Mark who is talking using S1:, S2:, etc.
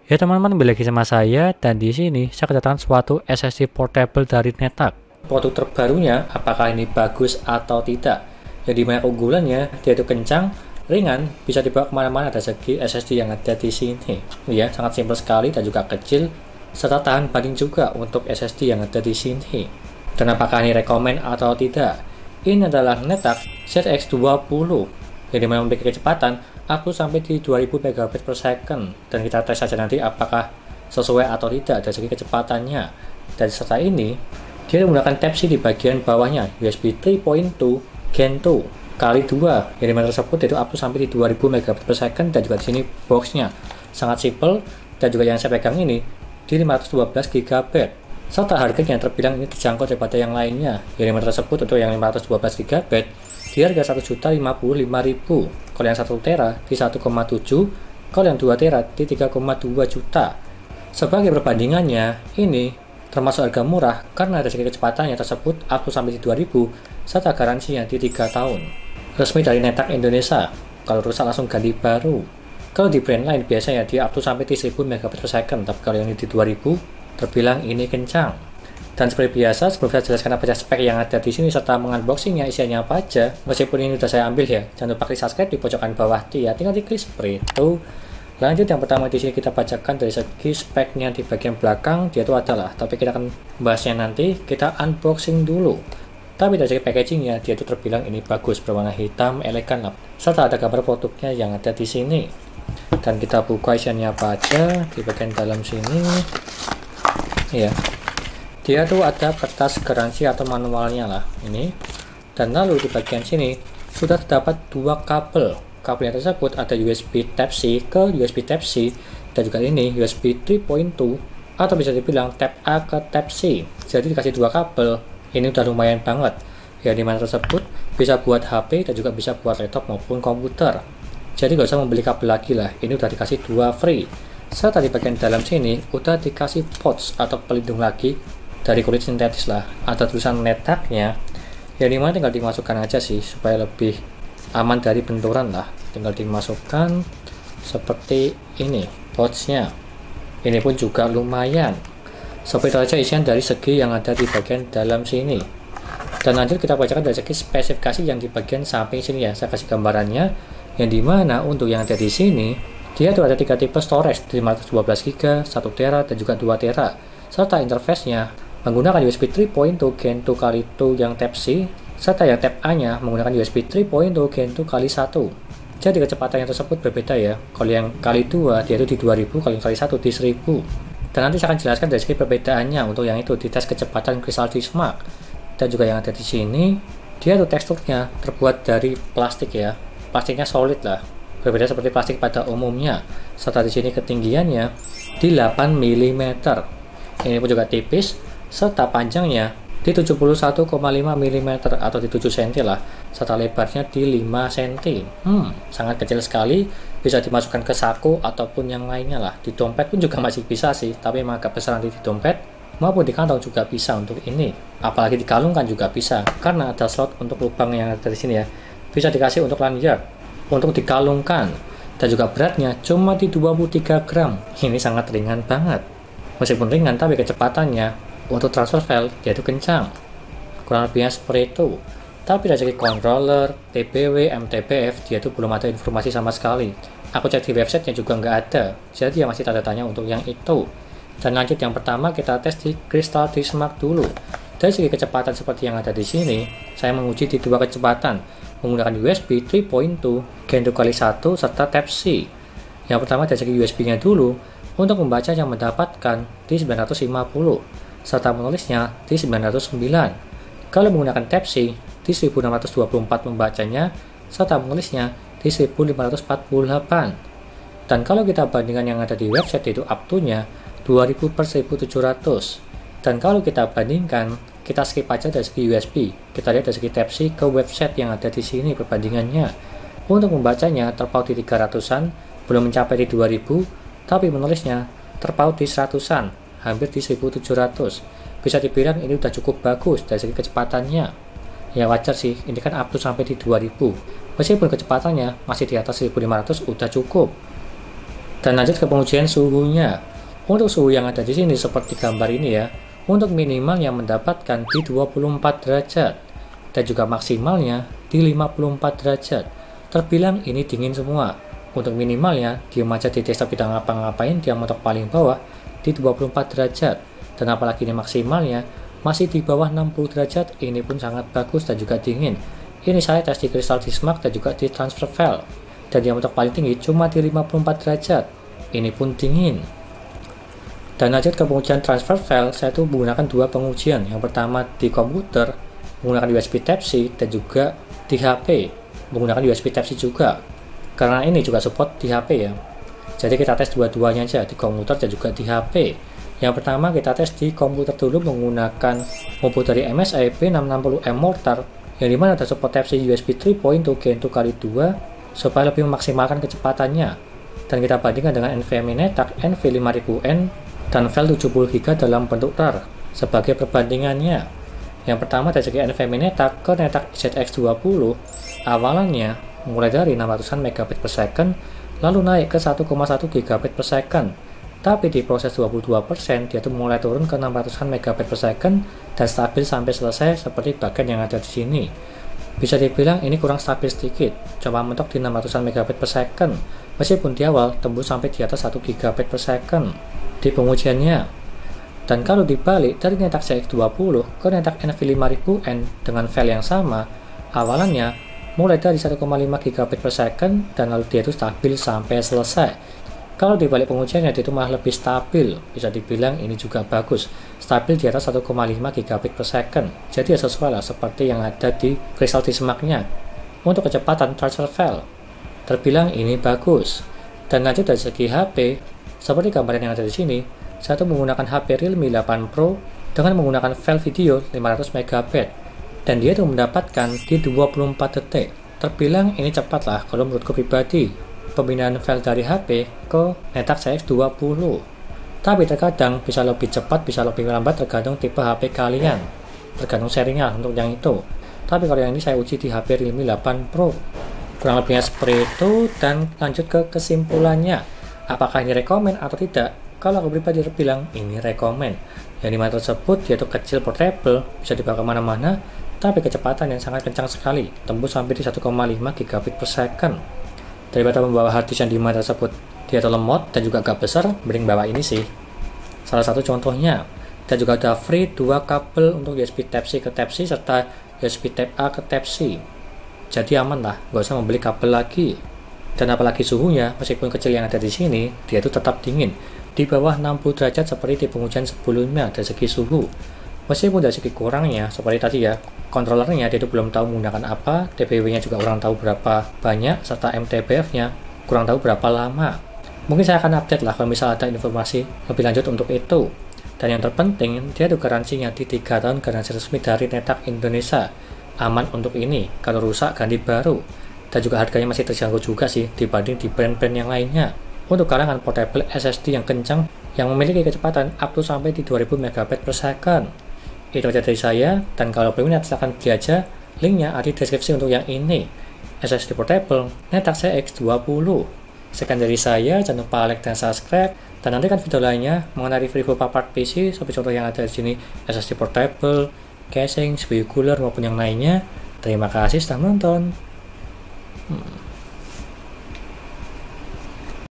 S1: Ya teman-teman, kembali lagi sama saya, dan di sini saya kedatangan suatu SSD portable dari Netak. Produk terbarunya, apakah ini bagus atau tidak? Jadi banyak keunggulannya, dia itu kencang, ringan, bisa dibawa kemana-mana dari segi SSD yang ada di sini. Ya, sangat simpel sekali dan juga kecil, serta tahan banding juga untuk SSD yang ada di sini. Dan apakah ini rekomen atau tidak? Ini adalah Netak ZX20, jadi memiliki kecepatan aku sampai di 2000 megabit per second, dan kita tes saja nanti apakah sesuai atau tidak dari segi kecepatannya. Dan serta ini dia menggunakan Type-C di bagian bawahnya, USB 3.2 Gen 2 kali 2, yang dimana tersebut itu up to sampai di 2000 megabit per second. Dan juga di sini boxnya sangat simple, dan juga yang saya pegang ini di 512 GB, serta harganya terbilang ini terjangkau daripada yang lainnya. Yang dimana tersebut untuk yang 512 GB di harga 1.055.000, kalau yang 1 tera di 1,7, kalau yang 2 tera di 3,2 juta. Sebagai perbandingannya, ini termasuk harga murah karena dari segi kecepatannya tersebut up sampai di 2000, serta garansinya di 3 tahun. Resmi dari Netak Indonesia, kalau rusak langsung ganti baru. Kalau di brand lain biasanya dia up sampai di 1000 megabit per second, tapi kalau yang ini di 2000, terbilang ini kencang. Dan seperti biasa, sebelum saya jelaskan apa saja spek yang ada di sini serta mengunboxingnya isinya apa aja, meskipun ini sudah saya ambil ya, jangan lupa klik subscribe di pojokan bawah ya, tinggal diklik seperti itu. Lanjut, yang pertama di sini kita bacakan dari segi speknya di bagian belakang, dia itu adalah, tapi kita akan bahasnya nanti, kita unboxing dulu. Tapi dari segi packagingnya, dia itu terbilang ini bagus, berwarna hitam, elegan, serta ada gambar produknya yang ada di sini. Dan kita buka isinya apa aja di bagian dalam sini, ya. Dia tuh ada kertas garansi atau manualnya lah ini. Dan lalu di bagian sini sudah terdapat dua kabel. Kabelnya tersebut ada USB Type-C ke USB Type-C, dan juga ini USB 3.2 atau bisa dibilang Type A ke Type-C. Jadi dikasih dua kabel. Ini udah lumayan banget. Ya, dimana tersebut bisa buat HP dan juga bisa buat laptop maupun komputer. Jadi gak usah membeli kabel lagi lah. Ini udah dikasih dua free. Serta di bagian dalam sini udah dikasih pouch atau pelindung lagi dari kulit sintetis lah, ada tulisan Netaknya, yang dimana tinggal dimasukkan aja sih supaya lebih aman dari benturan lah. Tinggal dimasukkan seperti ini pouchnya. Ini pun juga lumayan. Seperti itu aja isian dari segi yang ada di bagian dalam sini. Dan lanjut kita bacakan dari segi spesifikasi yang di bagian samping sini ya. Saya kasih gambarannya, yang dimana untuk yang ada di sini dia tuh ada 3 tipe storage, 512 GB, 1 tera dan juga 2 tera, serta interface-nya menggunakan USB 3.2 Gen 2 kali 2 yang Type-C, serta yang Type A-nya menggunakan USB 3.2 Gen 2 kali 1. Jadi kecepatannya tersebut berbeda ya. Kalau yang kali 2 dia itu di 2000, kalau yang kali 1 di 1000. Dan nanti saya akan jelaskan dari segi perbedaannya untuk yang itu di tes kecepatan Crystal D-Smark. Dan juga yang ada di sini, dia tuh teksturnya terbuat dari plastik ya. Plastiknya solid lah. Berbeda seperti plastik pada umumnya. Serta di sini ketinggiannya di 8 mm. Ini pun juga tipis, serta panjangnya di 71,5 mm atau di 7 cm lah, serta lebarnya di 5 cm. Sangat kecil sekali, bisa dimasukkan ke saku ataupun yang lainnya lah. Di dompet pun juga masih bisa sih, tapi emang agak besar nanti di dompet maupun di kantong juga bisa untuk ini. Apalagi dikalungkan juga bisa, karena ada slot untuk lubang yang ada di sini ya. Bisa dikasih untuk lanyard, untuk dikalungkan, dan juga beratnya cuma di 23 gram. Ini sangat ringan banget. Meskipun ringan, tapi kecepatannya untuk transfer file dia itu kencang, kurang lebihnya seperti itu. Tapi dari segi controller, TPW, MTBF dia itu belum ada informasi sama sekali. Aku cek di websitenya juga nggak ada, jadi ya masih tanda tanya untuk yang itu. Dan lanjut, yang pertama kita tes di Crystal D-Smark dulu. Dari segi kecepatan seperti yang ada di sini, saya menguji di dua kecepatan menggunakan USB 3.2 Gen 2 kali 1 serta Type-C. Yang pertama dari segi USB-nya dulu, untuk membaca yang mendapatkan di 950, serta menulisnya di 909. Kalau menggunakan Type-C di 1624 membacanya, serta menulisnya di 1548. Dan kalau kita bandingkan yang ada di website itu up to-nya 2000 per 1700. Dan kalau kita bandingkan, kita skip aja dari segi USB. Kita lihat dari segi Type-C ke website yang ada di sini perbandingannya. Untuk membacanya terpaut di 300-an, belum mencapai di 2000, tapi menulisnya terpaut di 100-an. Hampir di 1700. Bisa dibilang ini udah cukup bagus dari segi kecepatannya. Ya wajar sih, ini kan up to sampai di 2000. Meskipun kecepatannya masih di atas 1500 udah cukup. Dan lanjut ke pengujian suhunya. Untuk suhu yang ada di sini seperti gambar ini ya, untuk minimal yang mendapatkan di 24 derajat dan juga maksimalnya di 54 derajat. Terbilang ini dingin semua. Untuk minimalnya, diam aja di desktop tidak ngapa-ngapain, dia mentok paling bawah di 24 derajat. Dan apalagi ini maksimalnya masih di bawah 60 derajat, ini pun sangat bagus dan juga dingin. Ini saya tes di Crystal Dismark dan juga di Transfer File. Dan dia mentok paling tinggi cuma di 54 derajat. Ini pun dingin. Dan lanjut ke pengujian transfer file, saya tuh menggunakan dua pengujian. Yang pertama di komputer menggunakan USB Type-C dan juga di HP menggunakan USB Type-C juga. Karena ini juga support di HP ya. Jadi kita tes dua-duanya aja di komputer dan juga di HP. Yang pertama kita tes di komputer dulu menggunakan motherboard dari MSI P660M Mortar yang dimana ada support Type-C USB 3.2 Gen 2x2 supaya lebih memaksimalkan kecepatannya. Dan kita bandingkan dengan NVMe NetApp NV5000N dan file 70GB dalam bentuk RAR sebagai perbandingannya. Yang pertama dari segi NVMe NetApp ke NetApp ZX20 awalannya mulai dari 600-an megabit per second lalu naik ke 1,1 gigabit per second, tapi di proses 22% dia tuh mulai turun ke 600-an megabit per second dan stabil sampai selesai seperti bagian yang ada di sini. Bisa dibilang ini kurang stabil sedikit, coba mentok di 600-an megabit per second, meskipun di awal tembus sampai di atas 1 gigabit per second di pengujiannya. Dan kalau dibalik dari NetApp ZX20 ke NetApp NV5000N dengan file yang sama, awalannya mulai dari 1,5 gigabit per second dan lalu dia itu stabil sampai selesai. Kalau dibalik pengujiannya dia itu malah lebih stabil, bisa dibilang ini juga bagus, stabil di atas 1,5 gigabit per second. Jadi ya sesuai lah seperti yang ada di Crystal Dismark-nya. Untuk kecepatan transfer file, terbilang ini bagus. Dan lanjut dari segi HP, seperti gambaran yang ada di sini, saya tuh menggunakan HP Realme 8 Pro dengan menggunakan file video 500 MB dan dia tuh mendapatkan di 24 detik. Terbilang ini cepat lah kalau menurutku pribadi. Pemindahan file dari HP ke NetApp ZX20. Tapi terkadang bisa lebih cepat, bisa lebih lambat tergantung tipe HP kalian. Tergantung sharingnya untuk yang itu. Tapi kalau yang ini saya uji di HP Realme 8 Pro. Kurang lebihnya seperti itu dan lanjut ke kesimpulannya. Apakah ini rekomen atau tidak? Kalau aku pribadi terbilang ini rekomen. Yang dimana tersebut dia itu kecil, portable, bisa dibawa kemana-mana, tapi kecepatan yang sangat kencang sekali, tembus sampai di 1,5 gigabit per second. Daripada membawa hard disk yang dimana tersebut dia itu lemot dan juga agak besar, mending bawa ini sih. Salah satu contohnya. Dan juga ada free 2 kabel untuk USB Type-C ke Type-C serta USB Type-A ke Type-C. Jadi aman lah, gak usah membeli kabel lagi. Dan apalagi suhunya, meskipun kecil yang ada di sini, dia itu tetap dingin. Di bawah 60 derajat seperti di pengujian sebelumnya dari segi suhu. Meskipun dari segi kurangnya, seperti tadi ya, kontrolernya dia itu belum tahu menggunakan apa, DPW-nya juga kurang tahu berapa banyak, serta MTBF-nya kurang tahu berapa lama. Mungkin saya akan update lah kalau misalnya ada informasi lebih lanjut untuk itu. Dan yang terpenting, dia ada garansinya di 3 tahun garansi resmi dari NetApp Indonesia. Aman untuk ini, kalau rusak ganti baru. Dan juga harganya masih terjangkau juga sih dibanding di brand-brand yang lainnya. Untuk kalangan portable SSD yang kencang, yang memiliki kecepatan up to sampai di 2000 MB per second. Itu aja dari saya, dan kalau berminat silahkan beli aja, linknya ada di deskripsi untuk yang ini, SSD Portable NetApp ZX20. Sekian dari saya, jangan lupa like dan subscribe, dan nantikan video lainnya mengenai review part PC, seperti contoh yang ada di sini, SSD Portable, casing, CPU cooler, maupun yang lainnya. Terima kasih sudah menonton.